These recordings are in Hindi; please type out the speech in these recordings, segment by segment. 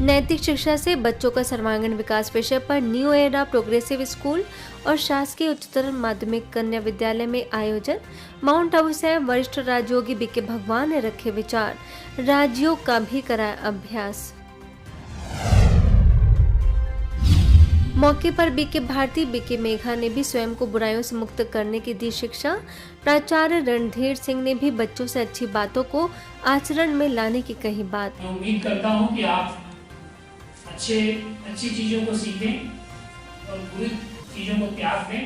नैतिक शिक्षा से बच्चों का सर्वांगीण विकास विषय पर न्यू एरा प्रोग्रेसिव स्कूल और शासकीय उच्चतर माध्यमिक कन्या विद्यालय में आयोजन। माउंट आबू से वरिष्ठ राजयोगी बीके भगवान ने रखे विचार, राजयोग का भी कराया अभ्यास। मौके पर बीके भारती, बीके मेघा ने भी स्वयं को बुराइयों से मुक्त करने की दी शिक्षा। प्राचार्य रणधीर सिंह ने भी बच्चों से अच्छी बातों को आचरण में लाने की कही बात। मैं उम्मीद करता हूं कि आप अच्छी चीजों को सीखें और बुरी चीजों को त्याग दें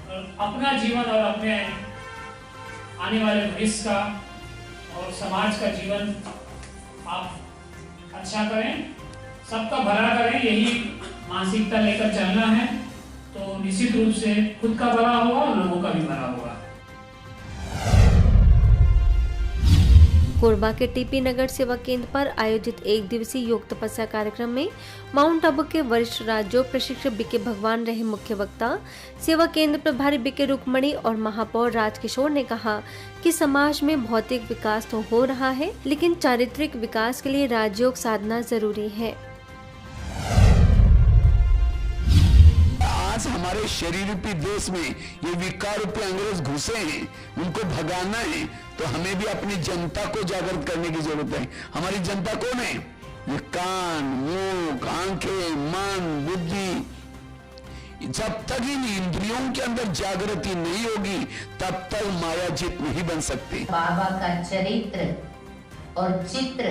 और अपना जीवन और अपने आने वाले भविष्य का और समाज का जीवन आप अच्छा करें, सबका भला करें। यही मानसिकता लेकर चलना है तो निश्चित रूप से खुद का भला होगा और लोगों का भी भला होगा। कोरबा के टीपी नगर सेवा केंद्र पर आयोजित एक दिवसीय योग तपस्या कार्यक्रम में माउंट आबू के वरिष्ठ राजयोग प्रशिक्षक बीके भगवान रहे मुख्य वक्ता। सेवा केंद्र प्रभारी बीके रुक्मणी और महापौर राजकिशोर ने कहा कि समाज में भौतिक विकास तो हो रहा है, लेकिन चारित्रिक विकास के लिए राजयोग साधना जरूरी है। आज हमारे शरीर रूपी देश में ये विकार रूपी अंग्रेज घुसे हैं, उनको भगाना है तो हमें भी अपनी जनता को जागृत करने की जरूरत है। हमारी जनता कौन है? ये कान, मुंह, आंखें, मन, बुद्धि। जब तक इन इंद्रियों के अंदर जागृति नहीं होगी तब तक माया जीत नहीं बन सकती। बाबा का चरित्र और चित्र,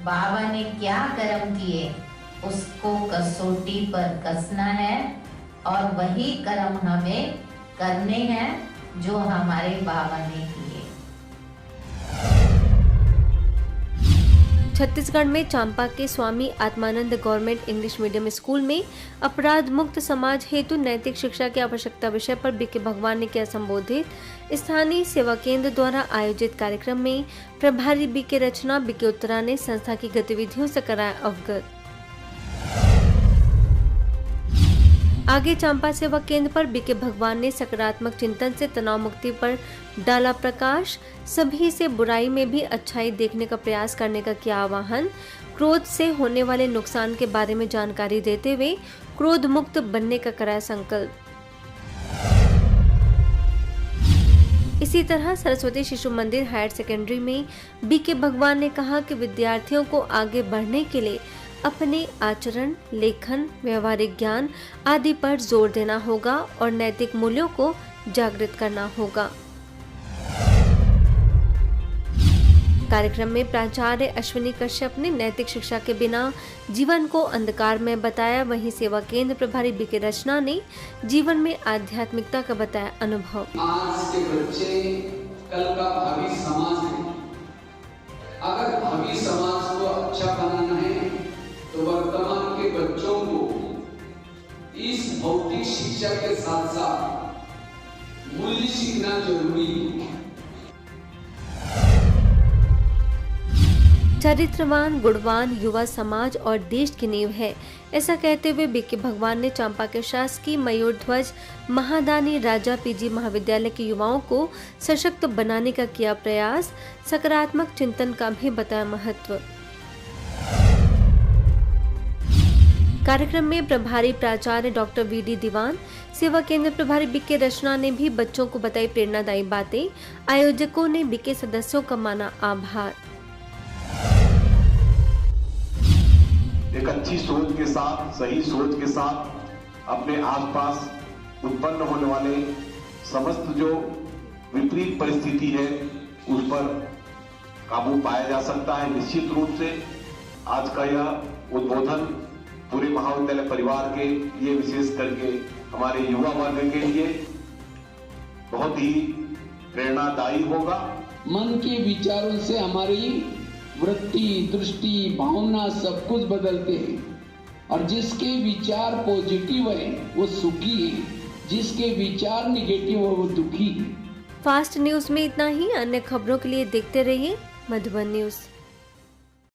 बाबा ने क्या कर्म किए उसको कसौटी पर कसना है और वही कर्म हमें करने हैं जो हमारे बाबा ने किए। छत्तीसगढ़ में चांपा के Swami Atmanand government English medium school में अपराध मुक्त समाज हेतु नैतिक शिक्षा की आवश्यकता विषय पर बीके भगवान ने किया संबोधित। स्थानीय सेवा केंद्र द्वारा आयोजित कार्यक्रम में प्रभारी बीके रचना, बीके उत्तरा ने संस्था की गतिविधियों से कराया अवगत। आगे चांपा सेवा केंद्र पर बीके भगवान ने सकारात्मक चिंतन से तनाव मुक्ति पर डाला प्रकाश। सभी से बुराई में भी अच्छाई देखने का प्रयास करने का किया आह्वान। क्रोध से होने वाले नुकसान के बारे में जानकारी देते हुए क्रोध मुक्त बनने का कराया संकल्प। इसी तरह सरस्वती शिशु मंदिर हायर सेकेंडरी में बीके भगवान ने कहा कि विद्यार्थियों को आगे बढ़ने के लिए अपने आचरण, लेखन, व्यवहारिक ज्ञान आदि पर जोर देना होगा और नैतिक मूल्यों को जागृत करना होगा। कार्यक्रम में प्राचार्य अश्विनी कश्यप ने नैतिक शिक्षा के बिना जीवन को अंधकार में बताया। वहीं सेवा केंद्र प्रभारी बीके रचना ने जीवन में आध्यात्मिकता का बताया अनुभव। आज के बच्चे कल का भावी समाज है। अगर भावी समाज को अच्छा बनाना है तो वर्तमान के बच्चों को इस भौतिक शिक्षा के साथ साथ मूल्य सीखना जरूरी है। चरित्रवान, गुणवान युवा समाज और देश की नींव है, ऐसा कहते हुए बीके भगवान ने चांपा के शासकीय मयूर ध्वज महादानी राजा पीजी महाविद्यालय के युवाओं को सशक्त बनाने का किया प्रयास। सकारात्मक चिंतन का भी बताया महत्व। कार्यक्रम में प्रभारी प्राचार्य डॉक्टर वीडी दीवान, सेवा केंद्र प्रभारी बीके रचना ने भी बच्चों को बताई प्रेरणादायी बातें। आयोजकों ने बीके सदस्यों का माना आभार। एक अच्छी सोच के साथ, सही सोच के साथ अपने आसपास उत्पन्न होने वाले समस्त जो विपरीत परिस्थिति है उस पर काबू पाया जा सकता है। निश्चित रूप से आज का यह उद्बोधन पूरे महाविद्यालय परिवार के लिए, विशेष करके हमारे युवा वर्ग के लिए बहुत ही प्रेरणादायी होगा। मन के विचारों से हमारी वृत्ति, दृष्टि, भावना सब कुछ बदलते हैं और जिसके विचार पॉजिटिव है वो सुखी है, जिसके विचार निगेटिव है वो दुखी है। फास्ट न्यूज में इतना ही। अन्य खबरों के लिए देखते रहिए मधुबन न्यूज।